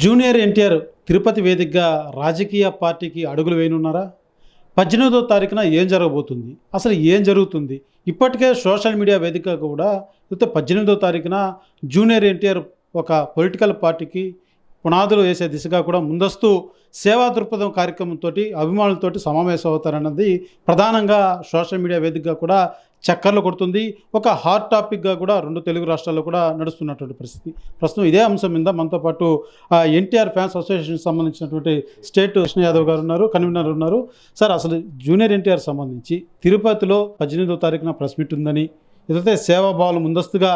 Junior NTR Tirupati వేదికగా రాజకీయ పార్టీకి అడుగులు వేయనున్నారా? 18వ తారీఖున ఏం జరగబోతుంది? అసలు ఏం జరుగుతుంది? ఇప్పటికే సోషల్ మీడియా వేదికగా కూడా 18వ తారీఖున జూనియర్ ఎన్టీఆర్ ఒక పొలిటికల్ పార్టీకి పునాదులు వేసే దిశగా కూడా ముందస్తు సేవా దృక్పథం కార్యక్రమంతో అభిమానులతోటి సమావేశం అవుతారన్నది ప్రధానంగా సోషల్ మీడియా వేదికగా కూడా చక్కర్లు కొడుతుంది. ఒక హాట్ టాపిక్గా కూడా రెండు తెలుగు రాష్ట్రాల్లో కూడా నడుస్తున్నటువంటి పరిస్థితి. ప్రస్తుతం ఇదే అంశం మీద మనతో పాటు ఎన్టీఆర్ ఫ్యాన్స్ అసోసియేషన్కి సంబంధించినటువంటి స్టేట్ కృష్ణ యాదవ్ గారు ఉన్నారు, కన్వీనర్ ఉన్నారు. సార్, అసలు జూనియర్ ఎన్టీఆర్ సంబంధించి తిరుపతిలో 18వ తారీఖున ప్రెస్ మీట్ ఉందని, ఏదైతే సేవాభావాలు ముందస్తుగా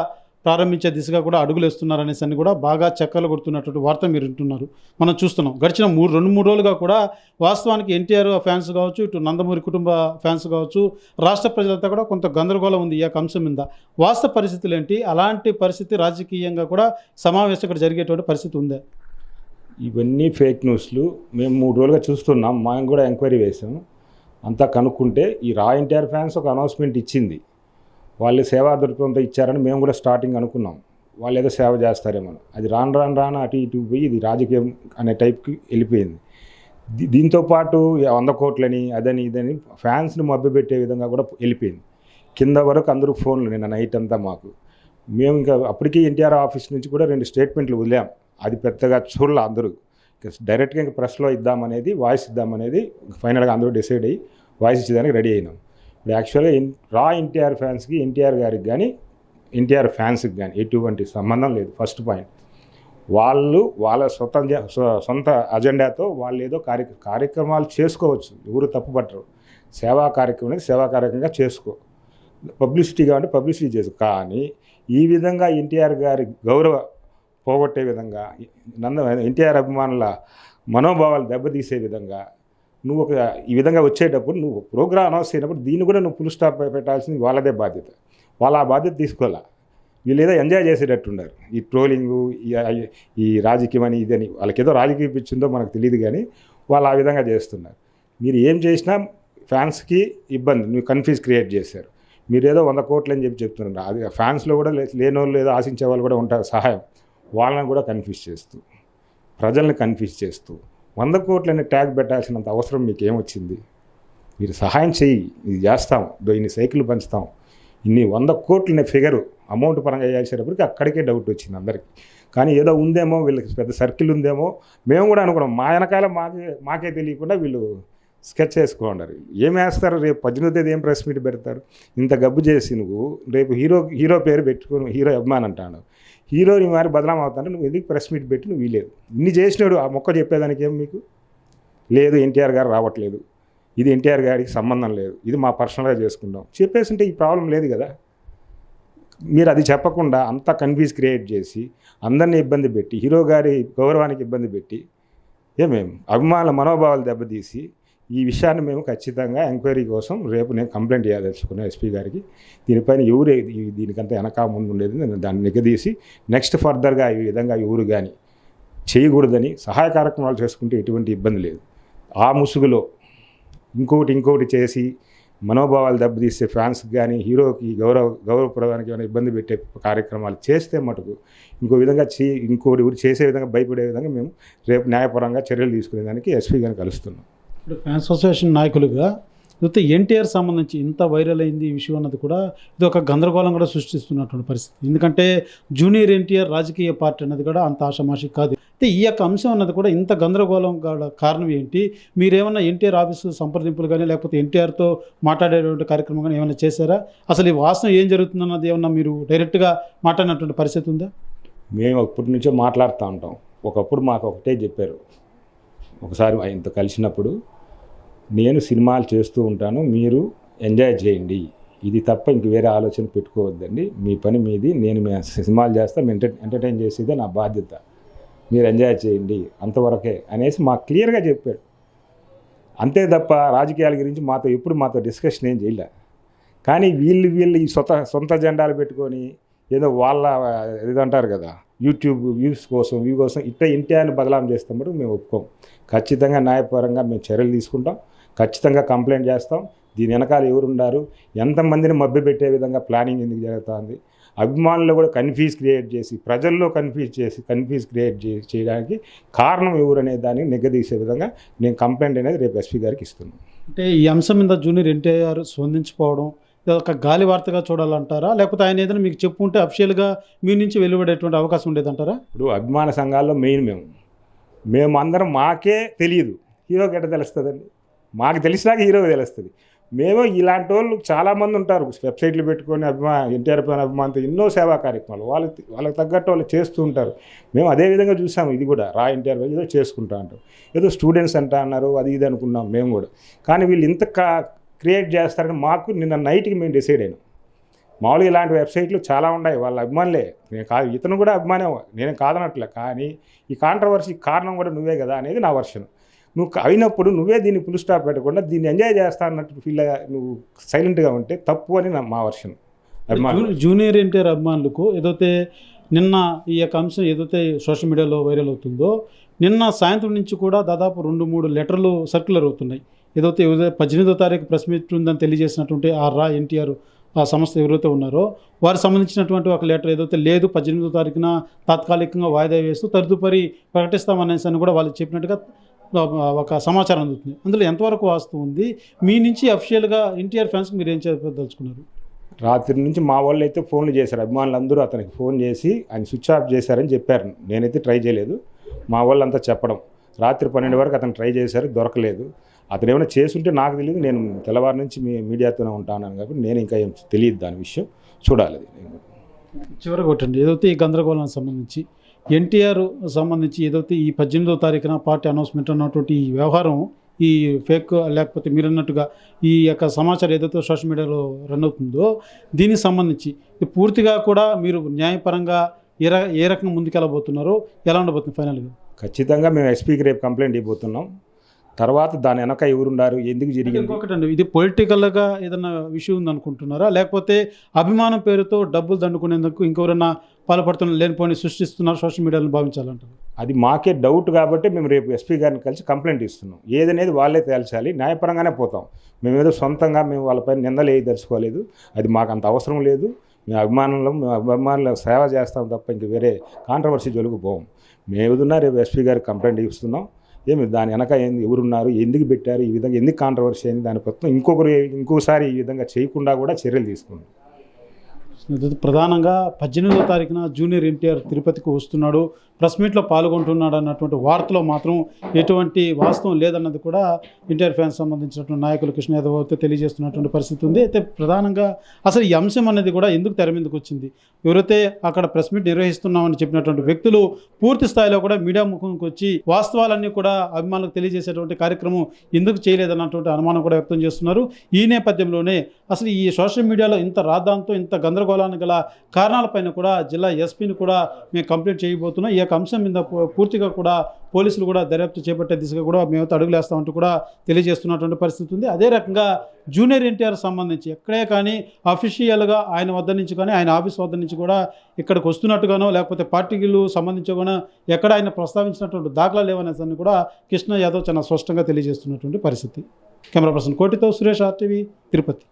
ప్రారంభించే దిశగా కూడా అడుగులు వేస్తున్నారనేసి అని కూడా బాగా చక్కర్లు కొడుతున్నటువంటి వార్త మీరు వింటున్నారు, మనం చూస్తున్నాం. గడిచిన 2-3 రోజులుగా కూడా వాస్తవానికి ఎన్టీఆర్ ఫ్యాన్స్ కావచ్చు, ఇటు నందమూరి కుటుంబ ఫ్యాన్స్ కావచ్చు, రాష్ట్ర ప్రజలంతా కూడా కొంత గందరగోళం ఉంది ఈ యొక్క అంశం మీద. వాస్తవ పరిస్థితులు ఏంటి? అలాంటి పరిస్థితి రాజకీయంగా కూడా సమావేశం ఇక్కడ జరిగేటువంటి పరిస్థితి ఉందా? ఇవన్నీ ఫేక్ న్యూస్లు మేము 3 రోజులుగా చూస్తున్నాం. మేము కూడా ఎంక్వైరీ వేసాం. అంతా కనుక్కుంటే ఈ రా ఎన్టీఆర్ ఫ్యాన్స్ ఒక అనౌన్స్మెంట్ ఇచ్చింది. వాళ్ళు సేవా దృక్పథంతో ఇచ్చారని మేము కూడా స్టార్టింగ్ అనుకున్నాం. వాళ్ళు ఏదో సేవ చేస్తారేమో. అది రాను అటు ఇటు పోయి ఇది రాజకీయం అనే టైప్కి వెళ్ళిపోయింది. దీంతోపాటు 100 కోట్లని అదని ఇదని ఫ్యాన్స్ని మభ్యపెట్టే విధంగా కూడా వెళ్ళిపోయింది. కింద వరకు అందరూ ఫోన్లు నిన్న నైట్ అంతా మాకు. మేము ఇంకా అప్పటికీ ఎన్టీఆర్ ఆఫీస్ నుంచి కూడా 2 స్టేట్మెంట్లు వదిలాం. అది పెద్దగా చూడాల అందరూ. డైరెక్ట్గా ఇంకా ప్రెస్లో ఇద్దామనేది, వాయిస్ ఇద్దామనేది ఫైనల్గా అందరూ డిసైడ్ అయ్యి వాయిస్ ఇచ్చేదానికి రెడీ అయినాం. ఇప్పుడు యాక్చువల్గా రా ఎన్టీఆర్ ఫ్యాన్స్కి, ఎన్టీఆర్ గారికి కానీ ఎన్టీఆర్ ఫ్యాన్స్కి కానీ ఎటువంటి సంబంధం లేదు. ఫస్ట్ పాయింట్, వాళ్ళు వాళ్ళ సొంత అజెండాతో వాళ్ళు ఏదో కార్యక్రమాలు చేసుకోవచ్చు, ఎవరు తప్పుపట్టరు. సేవా కార్యక్రమం అనేది సేవా కార్యక్రమంగా చేసుకో, పబ్లిసిటీ కావాలంటే పబ్లిసిటీ చేసుకో. కానీ ఈ విధంగా ఎన్టీఆర్ గారి గౌరవ పోగొట్టే విధంగా, ఎన్టీఆర్ అభిమానుల మనోభావాలు దెబ్బతీసే విధంగా నువ్వు ఈ విధంగా వచ్చేటప్పుడు నువ్వు ప్రోగ్రామ్ అనౌన్స్ అయినప్పుడు దీన్ని కూడా నువ్వు ఫుల్ స్టాప్ పెట్టాల్సింది వాళ్ళదే బాధ్యత. వాళ్ళు ఆ బాధ్యత తీసుకోవాలా. వీళ్ళు ఏదో ఎంజాయ్ చేసేటట్టున్నారు. ఈ ట్రోలింగు, ఈ రాజకీయం అని ఇదని, వాళ్ళకి ఏదో రాజకీయం ఇచ్చిందో మనకు తెలియదు, కానీ వాళ్ళు ఆ విధంగా చేస్తున్నారు. మీరు ఏం చేసినా ఫ్యాన్స్కి ఇబ్బంది, నువ్వు కన్ఫ్యూజ్ క్రియేట్ చేశారు. మీరు ఏదో 100 కోట్లు అని చెప్తున్నారు. అది ఫ్యాన్స్లో కూడా లేని వాళ్ళు ఏదో ఆశించే వాళ్ళు కూడా ఉంటారు సహాయం, వాళ్ళని కూడా కన్ఫ్యూజ్ చేస్తూ, ప్రజల్ని కన్ఫ్యూజ్ చేస్తూ 100 కోట్లని ట్యాగ్ పెట్టాల్సినంత అవసరం మీకు ఏమొచ్చింది? మీరు సహాయం చెయ్యి, ఇది చేస్తాం, ఇన్ని సైకిల్ పంచుతాం, ఇన్ని 100 కోట్లనే ఫిగరు అమౌంట్ పరంగా చేసేటప్పటికి అక్కడికే డౌట్ వచ్చింది అందరికీ. కానీ ఏదో ఉందేమో, వీళ్ళకి పెద్ద సర్కిల్ ఉందేమో మేము కూడా అనుకున్నాం. మా వెనకాల మాకే తెలియకుండా వీళ్ళు స్కెచ్ వేసుకోండారు. ఏం వేస్తారు? రేపు 18వ తేదీ ఏం ప్రెస్ మీట్ పెడతారు? ఇంత గబ్బు చేసి నువ్వు రేపు హీరో పేరు పెట్టుకుని హీరో అభిమాని అంటాను, హీరోని మారి బదనాం అవుతాను, నువ్వు ఎందుకు ప్రెస్ మీట్ పెట్టి నువ్వు వీలేదు? ఇన్ని చేసినాడు, ఆ మొక్క చెప్పేదానికి ఏం మీకు లేదు? ఎన్టీఆర్ గారు రావట్లేదు, ఇది ఎన్టీఆర్ గారికి సంబంధం లేదు, ఇది మా పర్సనల్గా చేసుకుంటాం చెప్పేస్తుంటే ఈ ప్రాబ్లం లేదు కదా. మీరు అది చెప్పకుండా అంతా కన్ఫ్యూజ్ క్రియేట్ చేసి అందరినీ ఇబ్బంది పెట్టి, హీరో గారి గౌరవానికి ఇబ్బంది పెట్టి, ఏమేమి అభిమానుల మనోభావాలు దెబ్బతీసి, ఈ విషయాన్ని మేము ఖచ్చితంగా ఎంక్వైరీ కోసం రేపు నేను కంప్లైంట్ చేయదలుచుకున్నాను ఎస్పీ గారికి. దీనిపైన ఎవరు దీనికంతా వెనక ముందు ఉండేది నేను దాన్ని నిగదీసి నెక్స్ట్ ఫర్దర్గా ఈ విధంగా ఎవరు కానీ చేయకూడదని, సహాయ కార్యక్రమాలు చేసుకుంటే ఎటువంటి ఇబ్బంది లేదు. ఆ ముసుగులో ఇంకొకటి చేసి మనోభావాలు దెబ్బతీస్తే ఫ్యాన్స్కి కానీ హీరోకి గౌరవప్రదానికి ఏమైనా ఇబ్బంది పెట్టే కార్యక్రమాలు చేస్తే మటుకు ఇంకోటి ఎవరు చేసే విధంగా భయపడే విధంగా మేము రేపు న్యాయపరంగా చర్యలు తీసుకునేదానికి ఎస్పీ గారిని కలుస్తున్నాం. ఇప్పుడు ఫ్యాన్స్ అసోసియేషన్ నాయకులుగా లేకపోతే ఎన్టీఆర్ సంబంధించి ఇంత వైరల్ అయింది ఈ విషయం అన్నది కూడా ఇది ఒక గందరగోళం కూడా సృష్టిస్తున్నటువంటి పరిస్థితి. ఎందుకంటే జూనియర్ ఎన్టీఆర్ రాజకీయ పార్టీ అన్నది కూడా అంత ఆషామాషి కాదు. అయితే ఈ యొక్క అంశం అన్నది కూడా ఇంత గందరగోళం కారణం ఏంటి? మీరేమన్నా ఎన్టీఆర్ ఆఫీసు సంప్రదింపులు కానీ లేకపోతే ఎన్టీఆర్తో మాట్లాడేటువంటి కార్యక్రమం కానీ ఏమైనా చేశారా? అసలు ఈ వాస్తవం ఏం జరుగుతుందన్నది ఏమన్నా మీరు డైరెక్ట్గా మాట్లాడినటువంటి పరిస్థితి ఉందా? మేము అప్పటి నుంచో మాట్లాడుతూ ఉంటాం. ఒకప్పుడు మాకు ఒకటే చెప్పారు. ఒకసారి ఆయనతో కలిసినప్పుడు, నేను సినిమాలు చేస్తూ ఉంటాను, మీరు ఎంజాయ్ చేయండి, ఇది తప్ప ఇంక వేరే ఆలోచన పెట్టుకోవద్దండి, మీ పని మీది, నేను సినిమాలు చేస్తా, ఎంటర్టైన్ చేసేదే నా బాధ్యత, మీరు ఎంజాయ్ చేయండి అంతవరకే అనేసి మాకు క్లియర్గా చెప్పాడు. అంతే తప్ప రాజకీయాల గురించి మాతో డిస్కషన్ ఏం చేయలే. కానీ వీళ్ళు ఈ సొంత జెండాలు పెట్టుకొని ఏదో వాళ్ళ ఏదంటారు కదా, యూట్యూబ్ వ్యూస్ కోసం ఇట్లా ఎన్టీఆర్ని బదలాం చేస్తాం. మేము ఒప్పుకోం. ఖచ్చితంగా న్యాయపరంగా మేము చర్యలు తీసుకుంటాం, ఖచ్చితంగా కంప్లైంట్ చేస్తాం. దీని వెనకాల ఎవరున్నారు, ఎంతమందిని మభ్యపెట్టే విధంగా ప్లానింగ్ ఎందుకు జరుగుతుంది అభిమానులు కూడా కన్ఫ్యూజ్ క్రియేట్ చేసి ప్రజల్లో కన్ఫ్యూజ్ క్రియేట్ చేయడానికి కారణం ఎవరు అనే దాన్ని నిగ్గదీసే విధంగా నేను కంప్లైంట్ అనేది రేపు ఎస్పీ గారికి ఇస్తున్నాను. అంటే ఈ అంశం మీద జూనియర్ ఎన్టీఆర్ స్పందించుకోవడం ఇది ఒక గాలి వార్తగా చూడాలంటారా, లేకపోతే ఆయన ఏదైనా మీకు చెప్పుకుంటే అఫిషియల్గా మీ నుంచి వెలువడేటువంటి అవకాశం ఉండేదంటారా? ఇప్పుడు అభిమాన సంఘాల్లో మెయిన్ మేము అందరం మాకే తెలియదు, హీరోకి ఎట్లా తెలుస్తుందండి? మాకు తెలిసినాక హీరోకి తెలుస్తుంది. మేము ఇలాంటి వాళ్ళు చాలామంది ఉంటారు, వెబ్సైట్లు పెట్టుకొని ఎన్టీఆర్ పైన అభిమానంతో ఎన్నో సేవా కార్యక్రమాలు వాళ్ళకి తగ్గట్టు వాళ్ళు చేస్తూ ఉంటారు. మేము అదే విధంగా చూసాము. ఇది కూడా రా ఎన్టీఆర్ ఏదో చేసుకుంటా అంటారు, ఏదో స్టూడెంట్స్ అంటా అన్నారు, అది ఇది అనుకున్నాం మేము కూడా. కానీ వీళ్ళు ఇంత క్రియేట్ చేస్తారని మాకు నిన్న నైట్కి మేము డిసైడ్ అయినాం. మామూలుగా ఇలాంటి వెబ్సైట్లు చాలా ఉన్నాయి, వాళ్ళ అభిమానులే. నేను కాదు, ఇతను కూడా అభిమానే, నేను కాదనట్లే. కానీ ఈ కాంట్రవర్సీ కారణం కూడా నువ్వే కదా అనేది నా వర్షన్. నువ్వు అయినప్పుడు నువ్వే దీన్ని ఫుల్ స్టాప్ పెట్టకుండా దీన్ని ఎంజాయ్ చేస్తా అన్నట్టు ఫీల్ నువ్వు సైలెంట్గా ఉంటే తప్పు అని మా వర్షన్. జూనియర్ ఎన్టీఆర్ అభిమానులకు ఏదైతే నిన్న ఈ యొక్క అంశం ఏదైతే సోషల్ మీడియాలో వైరల్ అవుతుందో, నిన్న సాయంత్రం నుంచి కూడా దాదాపు 2-3 లెటర్లు సర్క్యులర్ అవుతున్నాయి. ఏదైతే 18వ తారీఖు ప్రెస్ మీట్ ఉందని తెలియజేసినటువంటి ఆ రా ఎన్టీఆర్ ఆ సంస్థ ఎవరైతే ఉన్నారో వారికి సంబంధించినటువంటి ఒక లెటర్ ఏదైతే లేదు 18వ తారీఖున తాత్కాలికంగా వాయిదా వేస్తూ తదుపరి ప్రకటిస్తామనేసి కూడా వాళ్ళు చెప్పినట్టుగా ఒక సమాచారం అందుతుంది. అందులో ఎంతవరకు వాస్తవం ఉంది? మీ నుంచి అఫిషియల్గా ఎన్టీఆర్ ఫ్యాన్స్కి మీరు ఏం చెప్పదలుచుకున్నారు? రాత్రి నుంచి మా వాళ్ళు అయితే ఫోన్లు చేశారు, అభిమానులందరూ అతనికి ఫోన్ చేసి ఆయన స్విచ్ ఆఫ్ చేశారని చెప్పారు. నేనైతే ట్రై చేయలేదు, మా వాళ్ళంతా చెప్పడం. రాత్రి 12 వరకు అతను ట్రై చేశారు, దొరకలేదు. అతను ఏమైనా చేసుంటే నాకు తెలియదు, నేను తెల్లవారి నుంచి మీడియాతోనే ఉంటాను కాబట్టి నేను ఇంకా ఏం తెలియదు దాని విషయం, చూడాలి. చివరికి ఒకటండి, ఏదైతే ఈ గందరగోళానికి సంబంధించి ఎన్టీఆర్ సంబంధించి ఏదైతే ఈ 18వ తారీఖున పార్టీ అనౌన్స్మెంట్ అన్నటువంటి ఈ వ్యవహారం, ఈ ఫేక్ లేకపోతే మీరు అన్నట్టుగా ఈ యొక్క సమాచారం ఏదైతే సోషల్ మీడియాలో రన్ అవుతుందో దీనికి సంబంధించి పూర్తిగా కూడా మీరు న్యాయపరంగా ఏ రకంగా ముందుకెళ్ళబోతున్నారో, ఎలా ఉండబోతుంది ఫైనల్గా? ఖచ్చితంగా మేము ఎస్పీకి రేపు కంప్లైంట్ ఇవ్వబోతున్నాం. తర్వాత దాని వెనక ఎవరున్నారు, ఎందుకు జరిగింది? ఇంకొకటండి, ఇది పొలిటికల్గా ఏదైనా విషయం ఉందనుకుంటున్నారా, లేకపోతే అభిమానం పేరుతో డబ్బులు దండుకునేందుకు ఇంకెవరైనా పాల్పడుతున్న లేనిపోని సృష్టిస్తున్నారు సోషల్ మీడియాలో భావించాలంటారు? అది మాకే డౌట్ కాబట్టి మేము రేపు ఎస్పీ గారిని కలిసి కంప్లైంట్ ఇస్తున్నాం. ఏదనేది వాళ్ళే తేల్చాలి, న్యాయపరంగానే పోతాం. మేమేదో సొంతంగా మేము వాళ్ళపైన నిందలు దర్చుకోలేదు, అది మాకు అంత అవసరం లేదు. మేము అభిమానుల సేవ చేస్తాం తప్ప ఇంక వేరే కాంట్రవర్సీ జోలికి పోం. మేము ఏదున్నా రేపు ఎస్పీ గారికి కంప్లైంట్ ఇస్తున్నాం. ఏమి దాని వెనక ఎవరున్నారు, ఎందుకు పెట్టారు, ఈ విధంగా ఎందుకు కాంట్రవర్సీ అయింది, దాని ప్రస్తుతం ఇంకోసారి ఈ విధంగా చేయకుండా కూడా చర్యలు తీసుకున్నాం. ప్రధానంగా 18వ తారీఖున జూనియర్ ఎన్టీఆర్ తిరుపతికి వస్తున్నాడు, ప్రెస్ మీట్లో పాల్గొంటున్నాడు అన్నటువంటి వార్తలో మాత్రం ఎటువంటి వాస్తవం లేదన్నది కూడా ఎన్టీఆర్ ఫ్యాన్స్ సంబంధించినటువంటి నాయకులు కృష్ణ యాదవ్ అయితే తెలియజేస్తున్నటువంటి పరిస్థితి ఉంది. అయితే ప్రధానంగా అసలు ఈ అంశం అనేది కూడా ఎందుకు తెర మీదకి వచ్చింది, ఎవరైతే అక్కడ ప్రెస్ మీట్ నిర్వహిస్తున్నామని చెప్పినటువంటి వ్యక్తులు పూర్తి స్థాయిలో కూడా మీడియా ముఖంకి వచ్చి వాస్తవాలన్నీ కూడా అభిమానులకు తెలియజేసేటువంటి కార్యక్రమం ఎందుకు చేయలేదన్నటువంటి అనుమానం కూడా వ్యక్తం చేస్తున్నారు. ఈ నేపథ్యంలోనే అసలు ఈ సోషల్ మీడియాలో ఇంత రాద్ధాంతో ఇంత గందరగోళానికి గల కారణాలపైన కూడా జిల్లా ఎస్పీని కూడా మేము కంప్లైంట్ చేయబోతున్నాం. ఈ యొక్క అంశం మీద పూర్తిగా కూడా పోలీసులు కూడా దర్యాప్తు చేపట్టే దిశగా కూడా మేమైతే అడుగులు వేస్తామంటూ కూడా తెలియజేస్తున్నటువంటి పరిస్థితి ఉంది. అదే రకంగా జూనియర్ ఎన్టీఆర్ సంబంధించి ఎక్కడే కానీ అఫీషియల్గా ఆయన వద్ద నుంచి కానీ ఆయన ఆఫీస్ వద్ద నుంచి కూడా ఇక్కడికి వస్తున్నట్టుగానో లేకపోతే పార్టీలు సంబంధించి కూడా ఎక్కడ ఆయన ప్రస్తావించినటువంటి దాఖలాలు లేవనేదాన్ని కూడా కృష్ణ యాదవ్ చాలా స్పష్టంగా తెలియజేస్తున్నటువంటి పరిస్థితి. కెమెరా పర్సన్ కోటితో సురేష్ RTV తిరుపతి.